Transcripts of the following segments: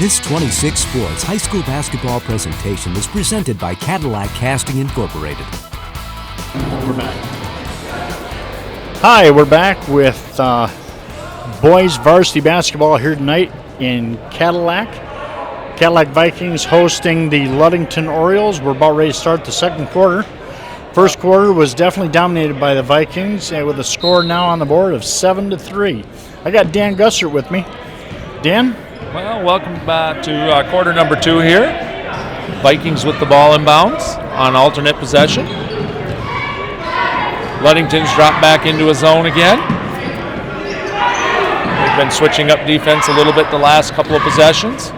This 26 Sports high school basketball presentation is presented by Cadillac Casting Incorporated. We're back. Hi, we're back with boys varsity basketball here tonight in Cadillac. Cadillac Vikings hosting the Ludington Orioles. We're about ready to start the second quarter. First quarter was definitely dominated by the Vikings, with a score now on the board of 7-3. I got Dan Gussert with me. Dan? Well, welcome back to quarter number 2 here. Vikings with the ball inbounds on alternate possession. Ludington's dropped back into a zone again. They've been switching up defense a little bit the last couple of possessions.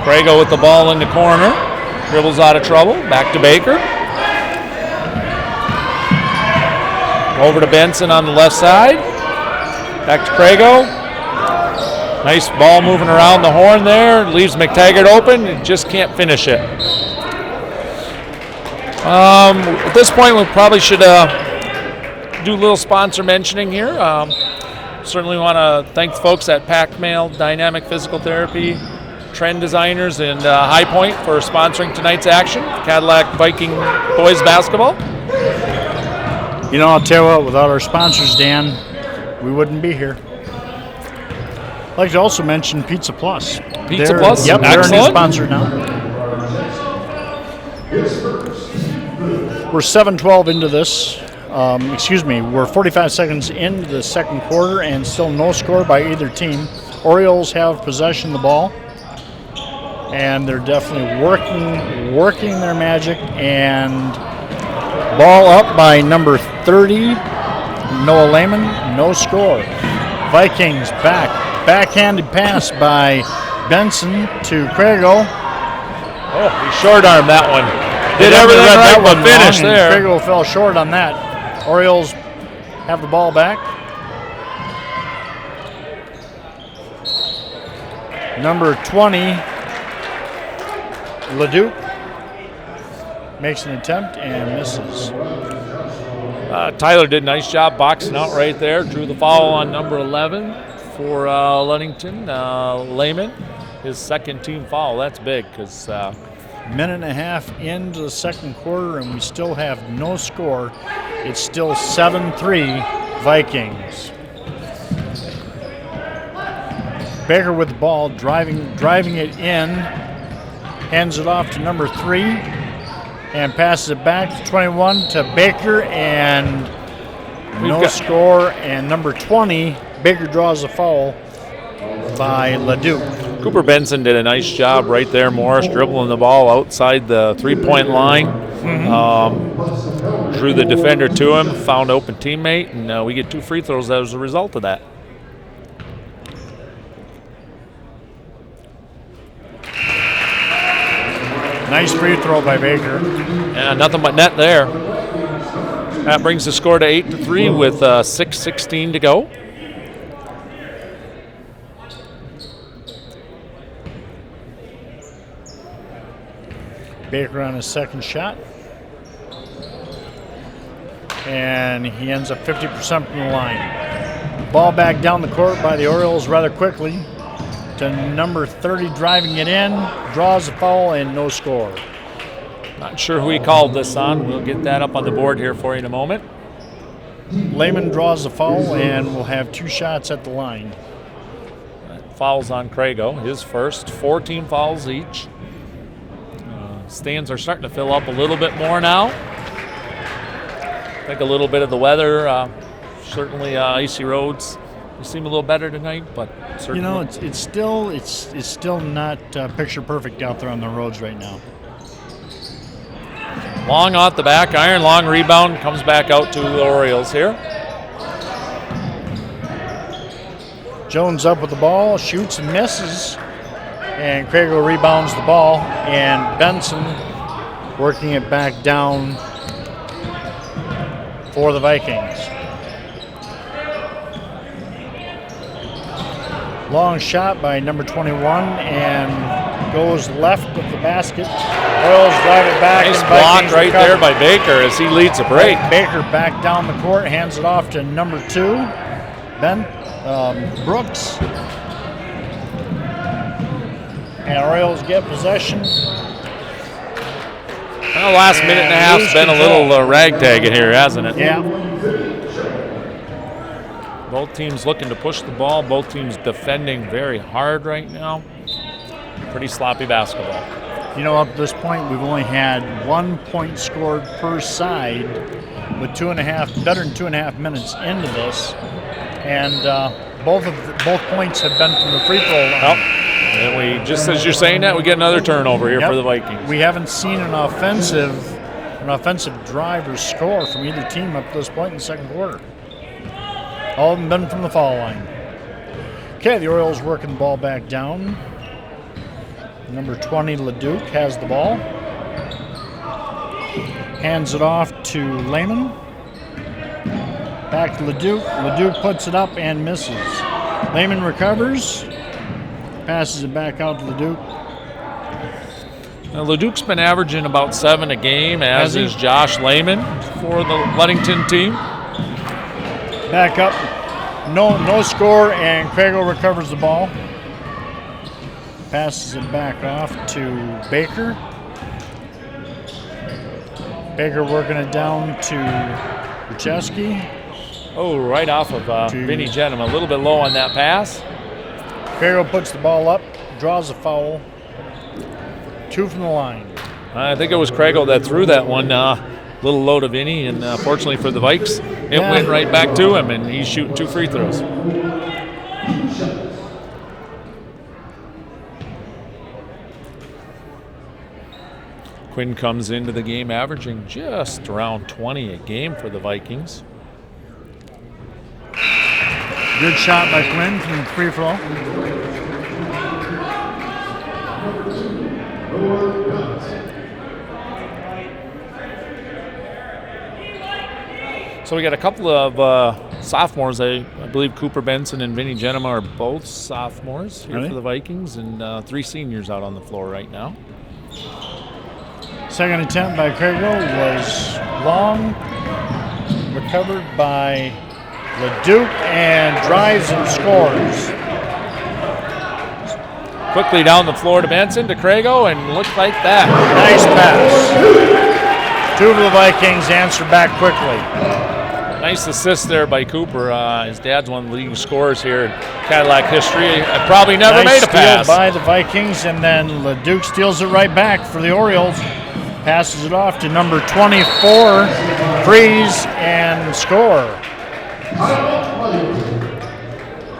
Crago with the ball in the corner. Dribbles out of trouble. Back to Baker. Over to Benson on the left side. Back to Crago. Nice ball moving around the horn there. Leaves McTaggart open and just can't finish it. At this point, we probably should do a little sponsor mentioning here. Certainly want to thank the folks at Pac Mail Dynamic Physical Therapy, Trend Designers, and High Point for sponsoring tonight's action, Cadillac Viking boys basketball. You know, I'll tell you what, without our sponsors, Dan, we wouldn't be here. I'd like to also mention Pizza Plus. Pizza Plus? Yep, excellent. They're a new sponsor now. We're 7-12 into this. We're 45 seconds into the second quarter and still no score by either team. Orioles have possession of the ball, and they're definitely working their magic. And ball up by number 30, Noah Lehman, no score. Vikings backhanded pass by Benson to Crago. Oh, he short-armed that one. Did everything right but finish there. Crago fell short on that. Orioles have the ball back. Number 20, Leduc makes an attempt and misses. Tyler did a nice job boxing out right there. Drew the foul on number 11 for Ludington. Lehman, his second team foul. That's big because minute and a half into the second quarter and we still have no score. It's still 7-3 Vikings. Baker with the ball, driving it in, hands it off to number 3, and passes it back to 21 to Baker, and no score. And number 20, Baker draws a foul by Leduc. Cooper Benson did a nice job right there. Morris dribbling the ball outside the three-point line. Drew the defender to him, found open teammate, and we get 2 free throws as a result of that. Nice free throw by Baker. Yeah, nothing but net there. That brings the score to 8-3 with 6:16 to go. Baker on his second shot. And he ends up 50% from the line. Ball back down the court by the Orioles rather quickly to number 30 driving it in, draws a foul, and no score. Not sure who he called this on. We'll get that up on the board here for you in a moment. Lehman draws the foul, and we'll have 2 shots at the line. Fouls on Crago, his first. 4 fouls each. Stands are starting to fill up a little bit more now. I think a little bit of the weather, certainly icy roads. They seem a little better tonight, but certainly. You know, it's still not picture perfect out there on the roads right now. Long off the back iron, long rebound, comes back out to the Orioles here. Jones up with the ball, shoots and misses, and Crago rebounds the ball, and Benson working it back down for the Vikings. Long shot by number 21 and goes left of the basket. Orioles drive it back. Nice block right there by Baker as he leads the break. Baker back down the court, hands it off to number 2, Brooks. And Orioles get possession. Well, the last minute and a half's been a little ragtag in here, hasn't it? Yeah. Both teams looking to push the ball. Both teams defending very hard right now. Pretty sloppy basketball. You know, up to this point, we've only had 1 point scored per side with better than 2.5 minutes into this. And both points have been from the free throw line. Oh, and we, just as you're saying that, we get another turnover here for the Vikings. We haven't seen an offensive drive or score from either team up to this point in the second quarter. All of them been from the foul line. Okay, the Orioles working the ball back down. Number 20, Leduc, has the ball. Hands it off to Lehman. Back to Leduc. Leduc puts it up and misses. Lehman recovers. Passes it back out to Leduc. Now, Leduc's been averaging about 7 a game, as is Josh Lehman for the Ludington team. Back up. No score, and Craigo recovers the ball. Passes it back off to Baker. Baker working it down to Rucheski. Oh, right off of Vinny Jenham. A little bit low on that pass. Craigo puts the ball up, draws a foul. 2 from the line. I think it was Craigo that threw that one little low to Vinny, and fortunately for the Vikes, it went right back to him, and he's shooting 2 free throws. Quinn comes into the game averaging just around 20 a game for the Vikings. Good shot by Quinn from the free throw. So we got a couple of sophomores. I believe Cooper Benson and Vinny Jenham are both sophomores here for the Vikings, and 3 seniors out on the floor right now. Second attempt by Craigo was long, recovered by Leduc, and drives and scores. Quickly down the floor to Benson, to Craigo, and looked like that. Nice pass. 2 for the Vikings, answer back quickly. Nice assist there by Cooper. His dad's one of the leading scorers here in Cadillac history. Probably never made a pass. Steal by the Vikings, and then Leduc steals it right back for the Orioles. Passes it off to number 24, freeze, and score.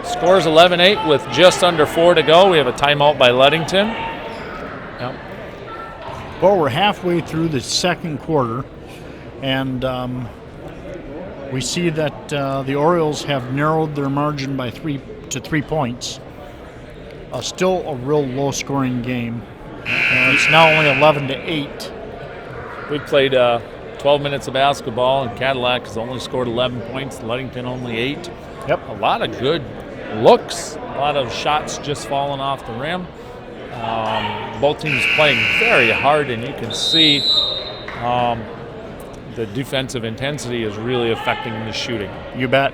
Scores 11-8 with just under 4 to go. We have a timeout by Ludington. Yep. Well, we're halfway through the second quarter, and we see that the Orioles have narrowed their margin by 3 points. Still a real low-scoring game, and it's now only 11-8. We've played 12 minutes of basketball, and Cadillac has only scored 11 points, Ludington only 8. Yep. A lot of good looks, a lot of shots just falling off the rim. Both teams playing very hard, and you can see the defensive intensity is really affecting the shooting. You bet.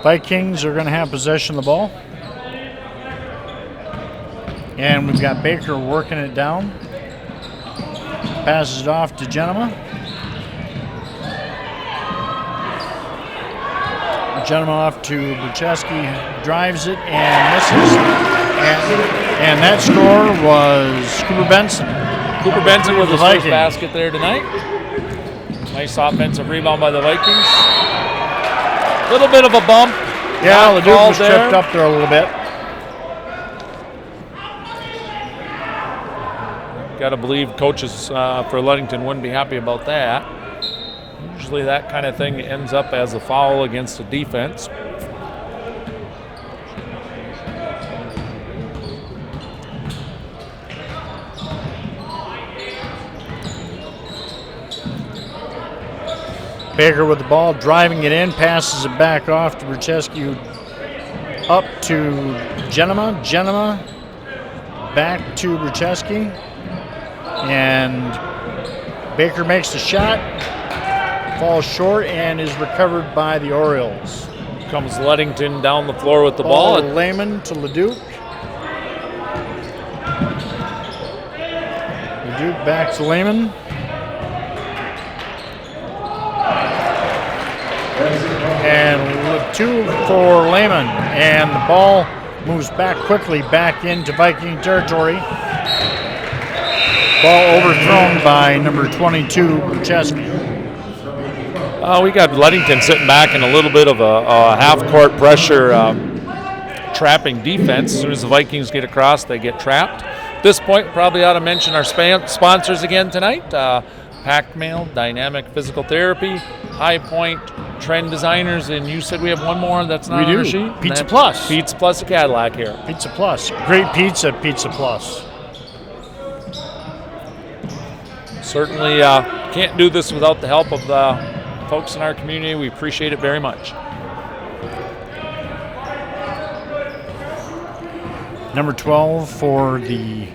Vikings are going to have possession of the ball. And we've got Baker working it down. Passes it off to Jenham. Jenham off to Rucheski, drives it and misses. And that score was Cooper Benson. Cooper Benson with his first basket there tonight. Nice offensive rebound by the Vikings. A little bit of a bump. Yeah, the dude was tripped up there a little bit. Got to believe coaches for Ludington wouldn't be happy about that. Usually that kind of thing ends up as a foul against the defense. Baker with the ball, driving it in, passes it back off to Rucheski, up to Jenham. Jenham back to Rucheski. And Baker makes the shot, falls short, and is recovered by the Orioles. Comes Ludington down the floor with the ball. Lehman to Leduc. Leduc back to Lehman. And 2 for Lehman. And the ball moves back quickly back into Viking territory. Ball overthrown by number 22, Chesney. We got Ludington sitting back in a little bit of a half-court pressure trapping defense. As soon as the Vikings get across, they get trapped. At this point, probably ought to mention our sponsors again tonight. Pack Mail, Dynamic Physical Therapy, High Point, Trend Designers, and you said we have one more that's not on our sheet? Pizza Plus. Pizza Plus, a Cadillac here. Pizza Plus. Great pizza, Pizza Plus. Certainly can't do this without the help of the folks in our community. We appreciate it very much. Number 12 for the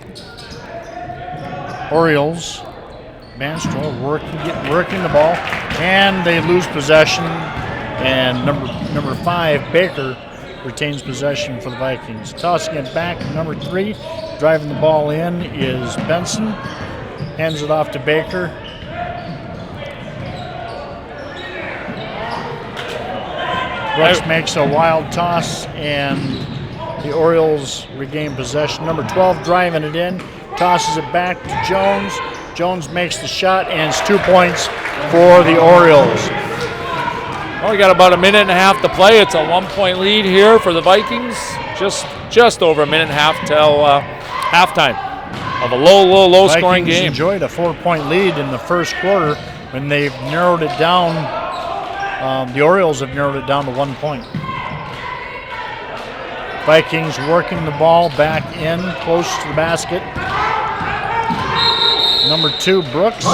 Orioles. Banstra working the ball, and they lose possession. And number 5, Baker, retains possession for the Vikings. Tossing it back, number 3, driving the ball in is Benson. Hands it off to Baker. Brooks makes a wild toss, and the Orioles regain possession. Number 12 driving it in, tosses it back to Jones. Jones makes the shot, and it's 2 points for the Orioles. Well, we got about a minute and a half to play. It's a 1-point lead here for the Vikings. Just over a minute and a half till halftime of a low scoring game. Vikings enjoyed a 4-point lead in the first quarter, and they've narrowed it down. The Orioles have narrowed it down to 1 point. Vikings working the ball back in, close to the basket. Number 2, Brooks.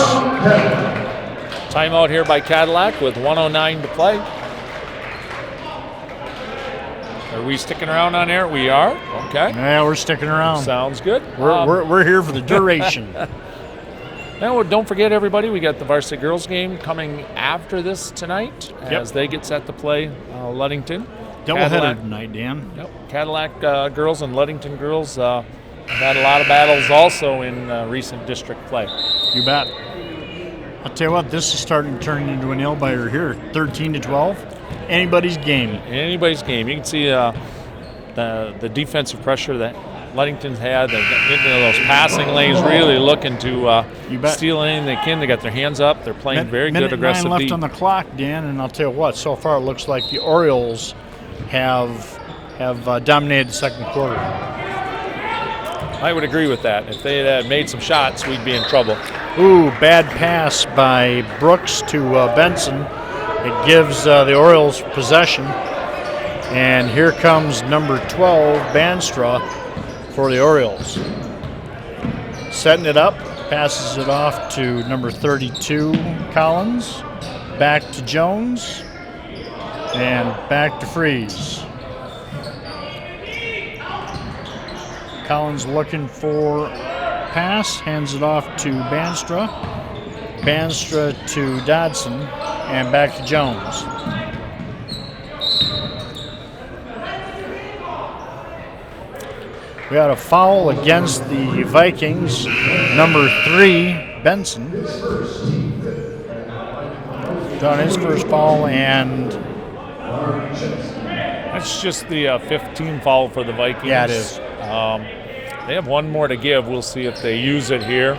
Timeout here by Cadillac with 1:09 to play. Are we sticking around on air? We are. Okay. Yeah, we're sticking around. Sounds good. We're here for the duration. Now, don't forget, everybody, we got the varsity girls game coming after this tonight as they get set to play Ludington. Doubleheader tonight, Dan. Yep. Cadillac girls and Ludington girls have had a lot of battles also in recent district play. You bet. I'll tell you what, this is starting to turn into a nail-biter here. 13-12. Anybody's game. Anybody's game. You can see the defensive pressure that Ludington's had. They're getting into those passing lanes, really looking to steal anything they can. They got their hands up. They're playing very good aggressive Minute 9 left beat. on the clock, Dan, and I'll tell you what, so far it looks like the Orioles have dominated the second quarter. I would agree with that. If they had made some shots, we'd be in trouble. Ooh, bad pass by Brooks to Benson. It gives the Orioles possession. And here comes number 12, Banstra, for the Orioles. Setting it up, passes it off to number 32, Collins. Back to Jones. And back to Freeze. Collins looking for pass, hands it off to Banstra. Banstra to Dodson, and back to Jones. We got a foul against the Vikings. Number 3, Benson. Done his first foul, and that's just the 15th foul for the Vikings. Yeah, it is. They have one more to give. We'll see if they use it here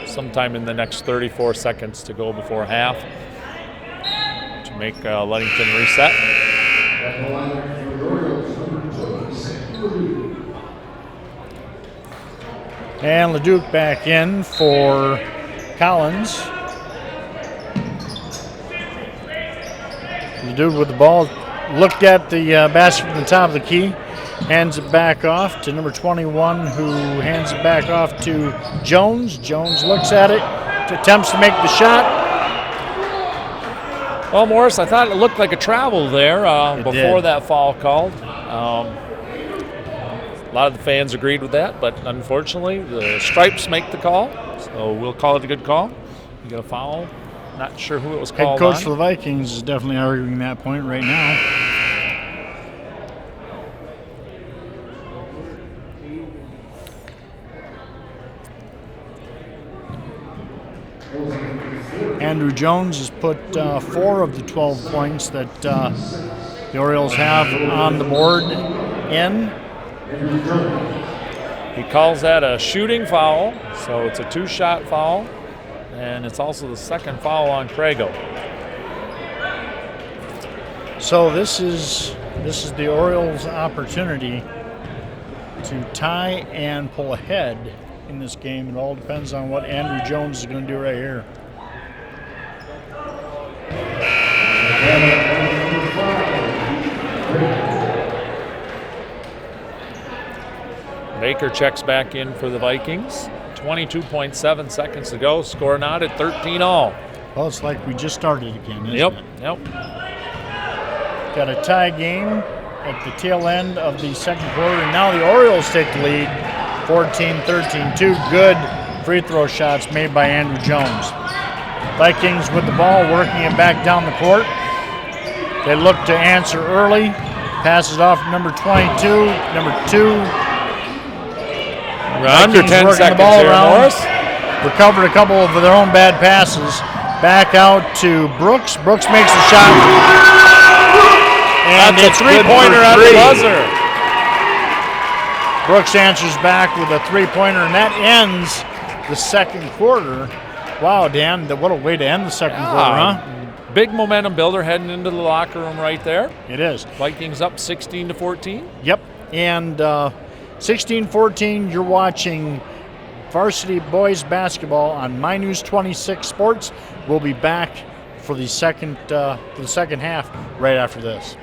sometime in the next 34 seconds to go before half to make Ludington reset. And Leduc back in for Collins. Leduc with the ball. Looked at the basket from the top of the key. Hands it back off to number 21, who hands it back off to Jones. Jones looks at it, attempts to make the shot. Well, Morris, I thought it looked like a travel there before that foul called. A lot of the fans agreed with that, but unfortunately, the stripes make the call, so we'll call it a good call. You got a foul. Not sure who it was called Head coach on. for the Vikings is definitely arguing that point right now. Andrew Jones has put 4 of the 12 points that the Orioles have on the board in. He calls that a shooting foul, so it's a 2-shot foul, and it's also the second foul on Crago. So this is the Orioles' opportunity to tie and pull ahead in this game. It all depends on what Andrew Jones is going to do right here. Baker checks back in for the Vikings. 22.7 seconds to go. Score not at 13-all. Well, it's like we just started again, isn't it? Yep. Got a tie game at the tail end of the second quarter, and now the Orioles take the lead, 14-13. 2 good free throw shots made by Andrew Jones. Vikings with the ball, working it back down the court. They look to answer early. Passes off number 22, number 2. Under 10 working seconds the ball here, around. Morris. Recovered a couple of their own bad passes. Back out to Brooks. Brooks makes the shot. And That's a a three-pointer at the buzzer. Brooks answers back with a three-pointer, and that ends the second quarter. Wow, Dan, what a way to end the second quarter, huh? Big momentum builder heading into the locker room right there. It is. Vikings up 16-14. Yep, and 16-14, you're watching varsity boys basketball on My News 26 Sports. We'll be back for the second half right after this.